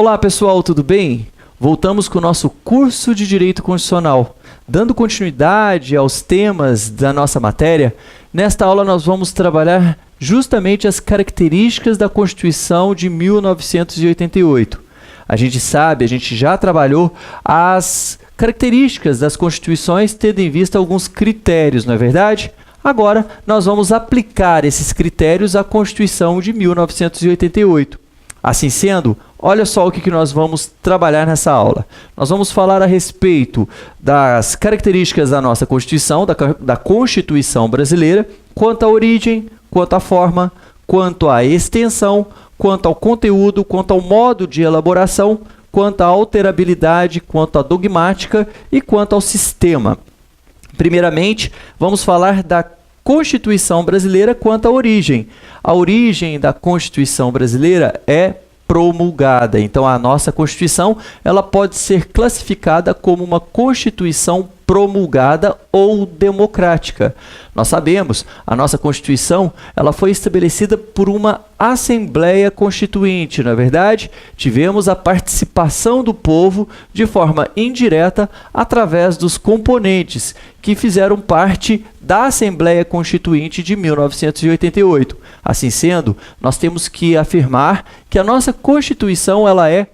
Olá pessoal, tudo bem? Voltamos com o nosso curso de Direito Constitucional. Dando continuidade aos temas da nossa matéria, nesta aula nós vamos trabalhar justamente as características da Constituição de 1988. A gente já trabalhou as características das constituições, tendo em vista alguns critérios, não é verdade? Agora, nós vamos aplicar esses critérios à Constituição de 1988. Assim sendo, olha só o que nós vamos trabalhar nessa aula. Nós vamos falar a respeito das características da nossa Constituição, da Constituição brasileira, quanto à origem, quanto à forma, quanto à extensão, quanto ao conteúdo, quanto ao modo de elaboração, quanto à alterabilidade, quanto à dogmática e quanto ao sistema. Primeiramente, vamos falar da Constituição brasileira quanto à origem. A origem da Constituição brasileira é promulgada. Então, a nossa Constituição ela pode ser classificada como uma Constituição promulgada ou democrática. Nós sabemos, a nossa Constituição ela foi estabelecida por uma Assembleia Constituinte, não é verdade? Tivemos a participação do povo de forma indireta através dos componentes que fizeram parte da Assembleia Constituinte de 1988. Assim sendo, nós temos que afirmar que a nossa Constituição ela é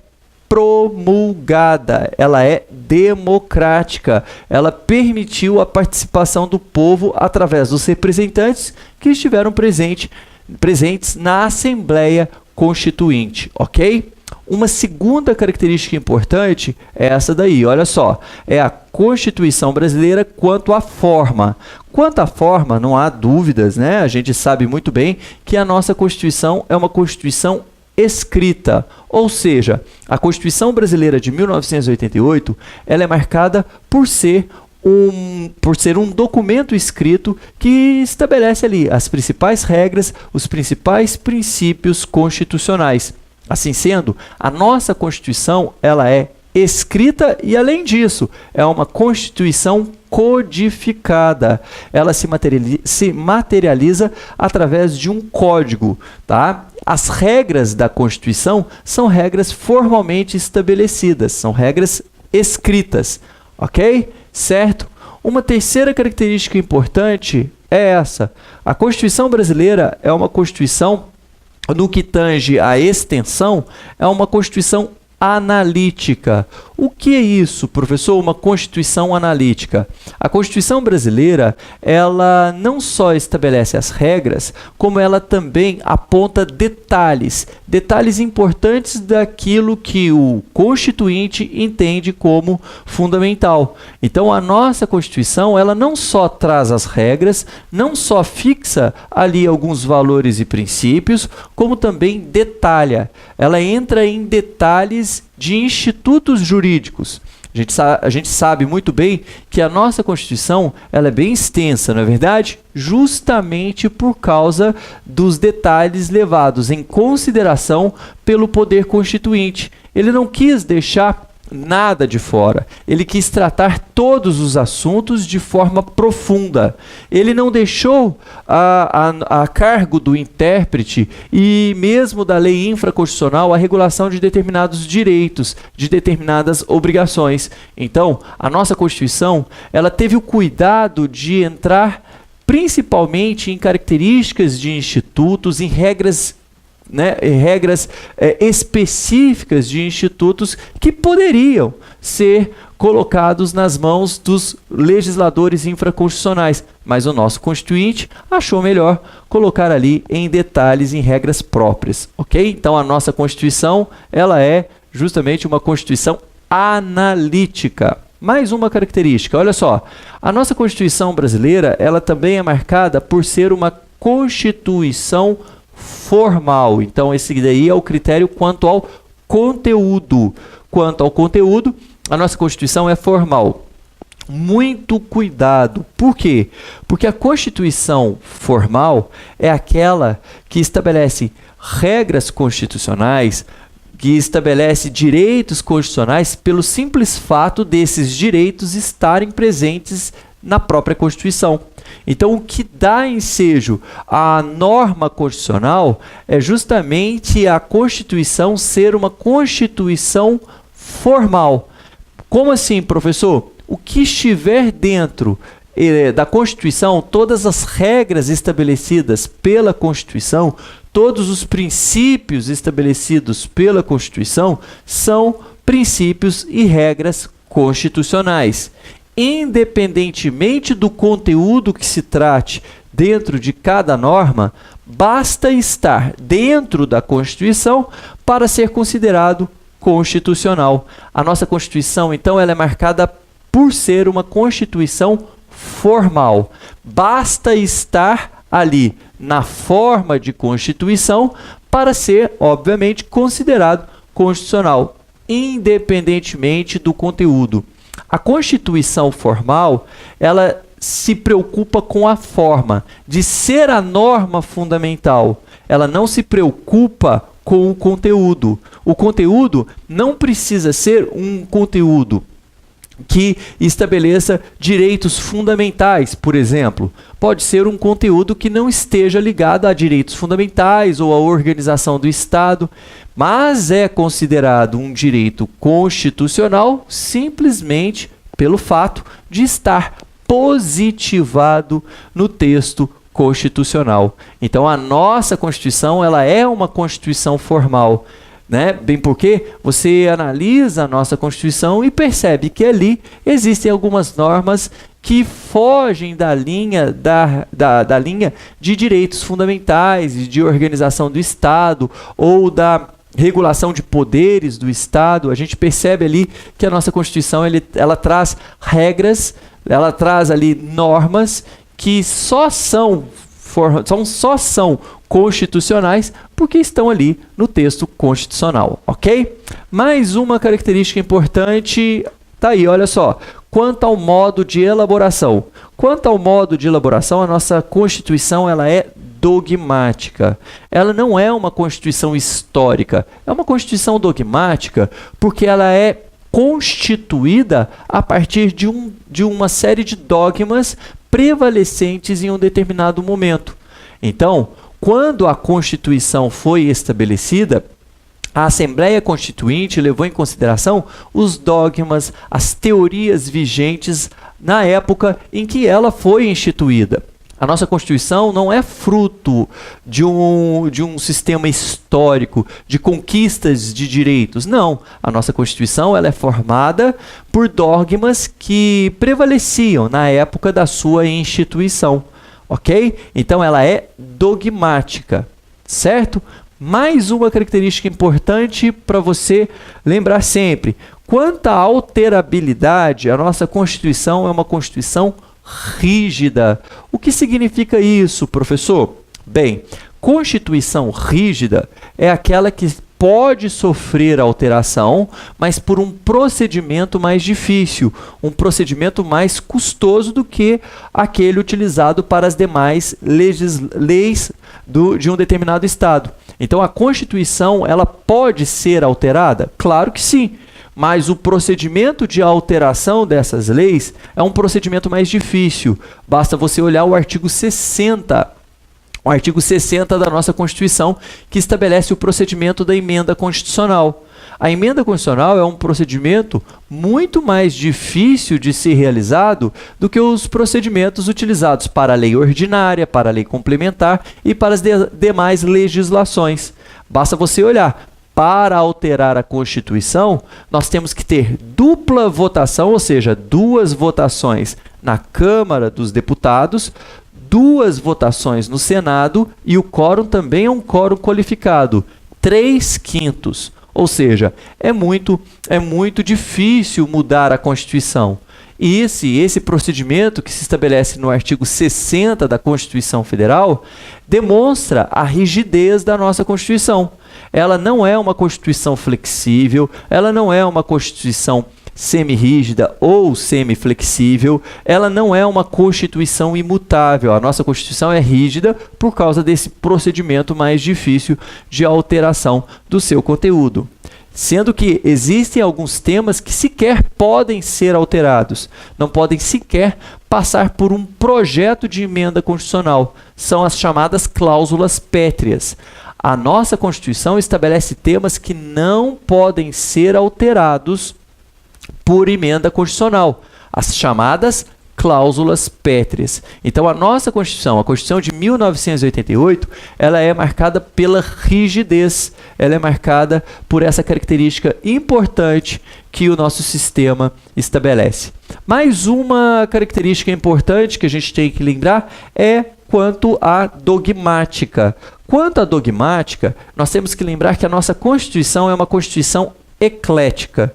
promulgada, ela é democrática, ela permitiu a participação do povo através dos representantes que estiveram presentes na Assembleia Constituinte, ok? Uma segunda característica importante é essa daí, olha só, é a Constituição brasileira quanto à forma. Quanto à forma, não há dúvidas, né? A gente sabe muito bem que a nossa Constituição é uma Constituição escrita, ou seja, a Constituição brasileira de 1988, ela é marcada por ser um documento escrito que estabelece ali as principais regras, os principais princípios constitucionais. Assim sendo, a nossa Constituição ela é escrita e, além disso, é uma Constituição codificada. Ela se materializa através de um código, tá? As regras da Constituição são regras formalmente estabelecidas, são regras escritas, ok? Certo? Uma terceira característica importante é essa. A Constituição brasileira é uma Constituição, no que tange à extensão, é uma Constituição analítica. O que é isso, professor? Uma Constituição analítica. A Constituição brasileira, ela não só estabelece as regras, como ela também aponta detalhes importantes daquilo que o Constituinte entende como fundamental. Então, a nossa Constituição, ela não só traz as regras, não só fixa ali alguns valores e princípios, como também detalha. Ela entra em detalhes de institutos jurídicos. A gente sabe muito bem que a nossa Constituição ela é bem extensa, não é verdade? Justamente por causa dos detalhes levados em consideração pelo poder constituinte. Ele não quis deixar nada de fora. Ele quis tratar todos os assuntos de forma profunda. Ele não deixou a cargo do intérprete e mesmo da lei infraconstitucional a regulação de determinados direitos, de determinadas obrigações. Então, a nossa Constituição, ela teve o cuidado de entrar principalmente em características de institutos, em regras específicas de institutos que poderiam ser colocados nas mãos dos legisladores infraconstitucionais, mas o nosso Constituinte achou melhor colocar ali em detalhes, em regras próprias, ok? Então a nossa Constituição ela é justamente uma Constituição analítica. Mais uma característica, olha só, a nossa Constituição brasileira ela também é marcada por ser uma Constituição formal. Então, esse daí é o critério quanto ao conteúdo. Quanto ao conteúdo, a nossa Constituição é formal. Muito cuidado. Por quê? Porque a Constituição formal é aquela que estabelece regras constitucionais, que estabelece direitos constitucionais pelo simples fato desses direitos estarem presentes na própria Constituição. Então, o que dá ensejo à norma constitucional é justamente a Constituição ser uma Constituição formal. Como assim, professor? O que estiver dentro da Constituição, todas as regras estabelecidas pela Constituição, todos os princípios estabelecidos pela Constituição são princípios e regras constitucionais. Independentemente do conteúdo que se trate dentro de cada norma, basta estar dentro da Constituição para ser considerado constitucional. A nossa Constituição, então, ela é marcada por ser uma Constituição formal. Basta estar ali na forma de Constituição para ser, obviamente, considerado constitucional, independentemente do conteúdo. A Constituição formal, ela se preocupa com a forma de ser a norma fundamental. Ela não se preocupa com o conteúdo. O conteúdo não precisa ser um conteúdo que estabeleça direitos fundamentais, por exemplo. Pode ser um conteúdo que não esteja ligado a direitos fundamentais ou à organização do Estado, mas é considerado um direito constitucional simplesmente pelo fato de estar positivado no texto constitucional. Então, a nossa Constituição, ela é uma Constituição formal, né? Bem porque você analisa a nossa Constituição e percebe que ali existem algumas normas que fogem da linha, da linha de direitos fundamentais, de organização do Estado ou da regulação de poderes do Estado. A gente percebe ali que a nossa Constituição ela traz regras, ela traz ali normas que só são constitucionais porque estão ali no texto constitucional, ok? Mais uma característica importante, tá aí, olha só, quanto ao modo de elaboração. Quanto ao modo de elaboração, a nossa Constituição ela é dogmática. Ela não é uma Constituição histórica, é uma Constituição dogmática porque ela é constituída a partir de uma série de dogmas prevalecentes em um determinado momento. Então, quando a Constituição foi estabelecida, a Assembleia Constituinte levou em consideração os dogmas, as teorias vigentes na época em que ela foi instituída. A nossa Constituição não é fruto de um sistema histórico, de conquistas de direitos. Não. A nossa Constituição ela é formada por dogmas que prevaleciam na época da sua instituição. Ok? Então, ela é dogmática. Certo? Mais uma característica importante para você lembrar sempre. Quanto à alterabilidade, a nossa Constituição é uma Constituição rígida. O que significa isso, professor? Bem, Constituição rígida é aquela que pode sofrer alteração, mas por um procedimento mais difícil, um procedimento mais custoso do que aquele utilizado para as demais leis de um determinado Estado. Então, a Constituição ela pode ser alterada? Claro que sim. Mas o procedimento de alteração dessas leis é um procedimento mais difícil. Basta você olhar o artigo 60. O artigo 60 da nossa Constituição, que estabelece o procedimento da emenda constitucional. A emenda constitucional é um procedimento muito mais difícil de ser realizado do que os procedimentos utilizados para a lei ordinária, para a lei complementar e para as demais legislações. Basta você olhar. Para alterar a Constituição, nós temos que ter dupla votação, ou seja, 2 votações na Câmara dos Deputados, 2 votações no Senado e o quórum também é um quórum qualificado, 3/5. Ou seja, é muito difícil mudar a Constituição. E esse procedimento que se estabelece no artigo 60 da Constituição Federal demonstra a rigidez da nossa Constituição. Ela não é uma Constituição flexível, ela não é uma Constituição semi-rígida ou semi-flexível, ela não é uma Constituição imutável. A nossa Constituição é rígida por causa desse procedimento mais difícil de alteração do seu conteúdo. sendo que existem alguns temas que sequer podem ser alterados, não podem sequer passar por um projeto de emenda constitucional. São as chamadas cláusulas pétreas. A nossa Constituição estabelece temas que não podem ser alterados por emenda constitucional, as chamadas cláusulas pétreas. Então, a nossa Constituição, a Constituição de 1988, ela é marcada pela rigidez, ela é marcada por essa característica importante que o nosso sistema estabelece. Mais uma característica importante que a gente tem que lembrar é quanto à dogmática. Quanto à dogmática, nós temos que lembrar que a nossa Constituição é uma Constituição eclética.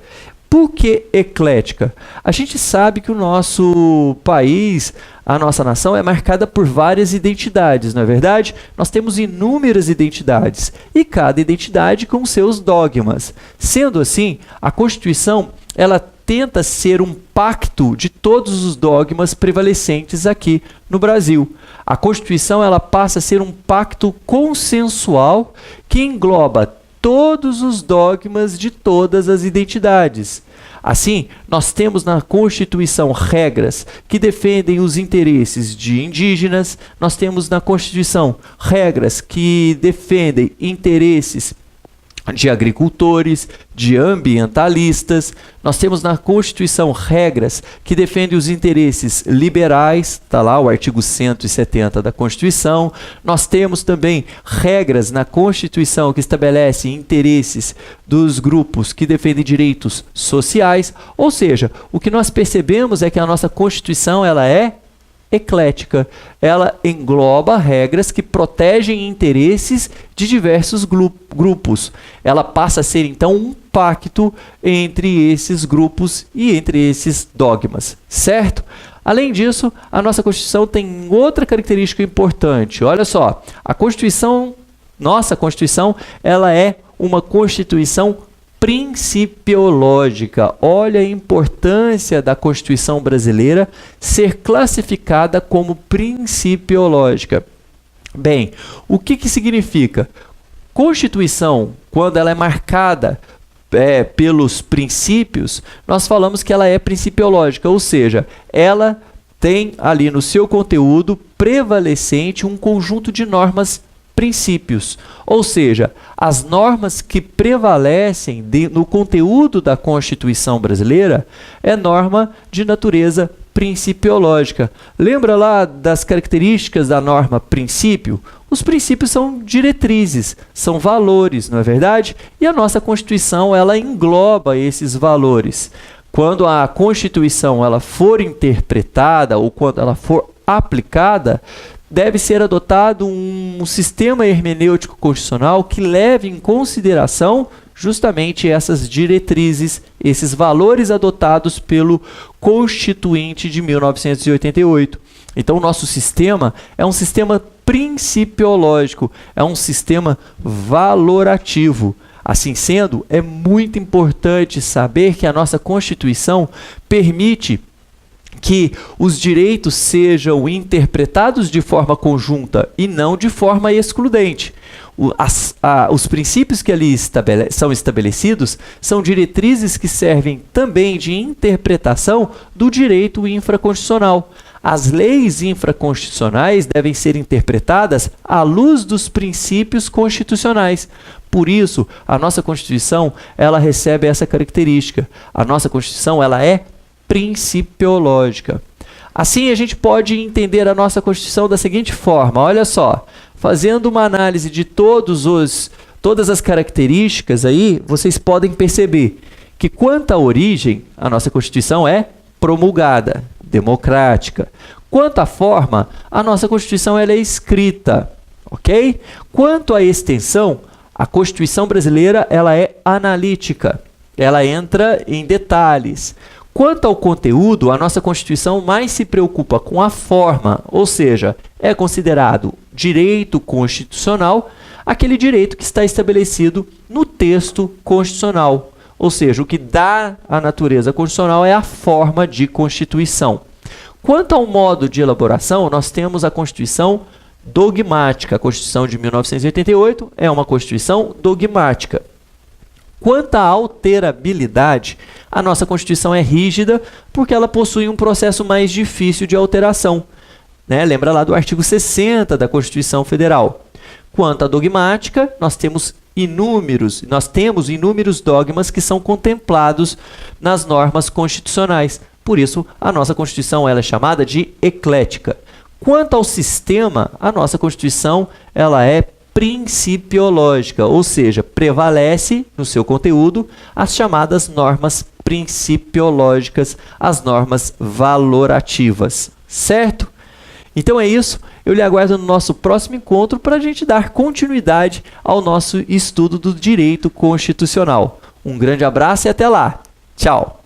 Por que eclética? A gente sabe que o nosso país, a nossa nação, é marcada por várias identidades, não é verdade? Nós temos inúmeras identidades, e cada identidade com seus dogmas. Sendo assim, a Constituição, ela tenta ser um pacto de todos os dogmas prevalecentes aqui no Brasil. A Constituição, ela passa a ser um pacto consensual que engloba todos os dogmas de todas as identidades. Assim, nós temos na Constituição regras que defendem os interesses de indígenas, nós temos na Constituição regras que defendem interesses de agricultores, de ambientalistas. Nós temos na Constituição regras que defendem os interesses liberais, está lá o artigo 170 da Constituição. Nós temos também regras na Constituição que estabelecem interesses dos grupos que defendem direitos sociais. Ou seja, o que nós percebemos é que a nossa Constituição, ela é eclética. Ela engloba regras que protegem interesses de diversos grupos. Ela passa a ser, então, um pacto entre esses grupos e entre esses dogmas, certo? Além disso, a nossa Constituição tem outra característica importante. Olha só, a Constituição, nossa Constituição, ela é uma Constituição principiológica. Olha a importância da Constituição brasileira ser classificada como principiológica. Bem, o que significa? Constituição, quando ela é marcada pelos princípios, nós falamos que ela é principiológica, ou seja, ela tem ali no seu conteúdo prevalecente um conjunto de normas princípios, ou seja, as normas que prevalecem no conteúdo da Constituição brasileira é norma de natureza principiológica. Lembra lá das características da norma princípio? Os princípios são diretrizes, são valores, não é verdade? E a nossa Constituição, ela engloba esses valores. Quando a Constituição ela for interpretada ou quando ela for aplicada, deve ser adotado um sistema hermenêutico constitucional que leve em consideração justamente essas diretrizes, esses valores adotados pelo Constituinte de 1988. Então, o nosso sistema é um sistema principiológico, é um sistema valorativo. Assim sendo, é muito importante saber que a nossa Constituição permite que os direitos sejam interpretados de forma conjunta e não de forma excludente. Os princípios que ali são estabelecidos são diretrizes que servem também de interpretação do direito infraconstitucional. As leis infraconstitucionais devem ser interpretadas à luz dos princípios constitucionais. Por isso, a nossa Constituição ela recebe essa característica. A nossa Constituição ela é principiológica. Assim, a gente pode entender a nossa Constituição da seguinte forma, olha só, fazendo uma análise de todas as características aí, vocês podem perceber que quanto à origem, a nossa Constituição é promulgada, democrática. Quanto à forma, a nossa Constituição ela é escrita, ok? Quanto à extensão, a Constituição brasileira ela é analítica, ela entra em detalhes. Quanto ao conteúdo, a nossa Constituição mais se preocupa com a forma, ou seja, é considerado direito constitucional aquele direito que está estabelecido no texto constitucional. Ou seja, o que dá a natureza constitucional é a forma de Constituição. Quanto ao modo de elaboração, nós temos a Constituição dogmática. A Constituição de 1988 é uma Constituição dogmática. Quanto à alterabilidade, a nossa Constituição é rígida porque ela possui um processo mais difícil de alteração, né? Lembra lá do artigo 60 da Constituição Federal. Quanto à dogmática, nós temos inúmeros dogmas que são contemplados nas normas constitucionais. Por isso, a nossa Constituição ela é chamada de eclética. Quanto ao sistema, a nossa Constituição ela é principiológica, ou seja, prevalece no seu conteúdo as chamadas normas principiológicas, as normas valorativas, certo? Então é isso, eu lhe aguardo no nosso próximo encontro para a gente dar continuidade ao nosso estudo do direito constitucional. Um grande abraço e até lá. Tchau!